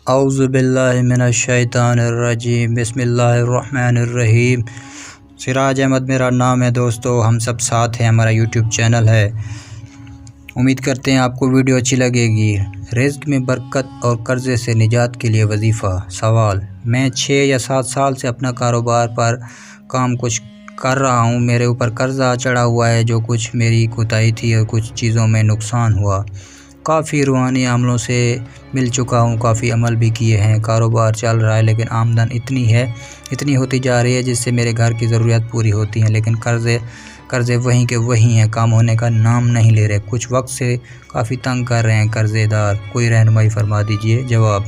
اعوذ باللہ من الشیطان الرجیم، بسم اللہ الرحمن الرحیم۔ سراج احمد میرا نام ہے دوستو، ہم سب ساتھ ہیں، ہمارا یوٹیوب چینل ہے۔ امید کرتے ہیں آپ کو ویڈیو اچھی لگے گی۔ رزق میں برکت اور قرضے سے نجات کے لیے وظیفہ۔ سوال: میں 6 یا 7 سال سے اپنا کاروبار پر کام کچھ کر رہا ہوں، میرے اوپر قرضہ چڑھا ہوا ہے، جو کچھ میری کوتاہی تھی اور کچھ چیزوں میں نقصان ہوا۔ کافی روحانی عملوں سے مل چکا ہوں، کافی عمل بھی کیے ہیں، کاروبار چل رہا ہے، لیکن آمدن اتنی ہوتی جا رہی ہے جس سے میرے گھر کی ضروریات پوری ہوتی ہیں، لیکن قرضے وہیں کے وہیں ہیں، کام ہونے کا نام نہیں لے رہے۔ کچھ وقت سے کافی تنگ کر رہے ہیں قرضے دار، کوئی رہنمائی فرما دیجیے۔ جواب: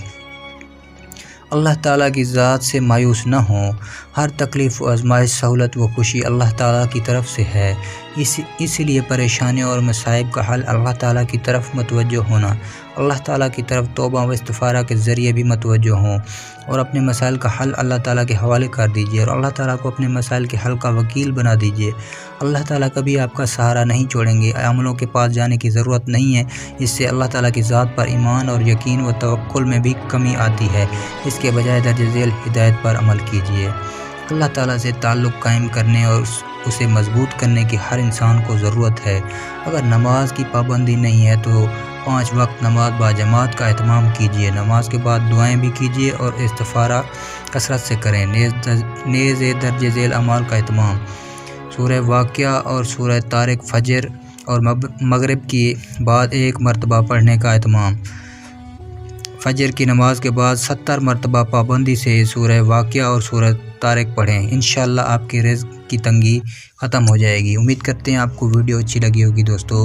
اللہ تعالیٰ کی ذات سے مایوس نہ ہوں، ہر تکلیف و آزمائش، سہولت و خوشی اللہ تعالیٰ کی طرف سے ہے، اسی لیے پریشانیوں اور مصائب کا حل اللہ تعالیٰ کی طرف متوجہ ہونا، اللہ تعالیٰ کی طرف توبہ و استغفار کے ذریعے بھی متوجہ ہوں، اور اپنے مسائل کا حل اللہ تعالیٰ کے حوالے کر دیجیے، اور اللہ تعالیٰ کو اپنے مسائل کے حل کا وکیل بنا دیجیے۔ اللہ تعالیٰ کبھی آپ کا سہارا نہیں چھوڑیں گے، عملوں کے پاس جانے کی ضرورت نہیں ہے، اس سے اللہ تعالیٰ کی ذات پر ایمان اور یقین و توکل میں بھی کمی آتی ہے، اس کے بجائے درج ذیل ہدایت پر عمل کیجیے۔ اللہ تعالیٰ سے تعلق قائم کرنے اور اسے مضبوط کرنے کی ہر انسان کو ضرورت ہے۔ اگر نماز کی پابندی نہیں ہے تو 5 وقت نماز باجماعت کا اہتمام کیجیے، نماز کے بعد دعائیں بھی کیجیے اور استغفار کثرت سے کریں۔ نیز درج ذیل اعمال کا اہتمام: سورہ واقعہ اور سورہ طارق فجر اور مغرب کی بعد 1 مرتبہ پڑھنے کا اہتمام۔ فجر کی نماز کے بعد 70 مرتبہ پابندی سے سورہ واقعہ اور سورہ طارق پڑھیں، انشاءاللہ آپ کے رزق کی تنگی ختم ہو جائے گی۔ امید کرتے ہیں آپ کو ویڈیو اچھی لگی ہوگی دوستو۔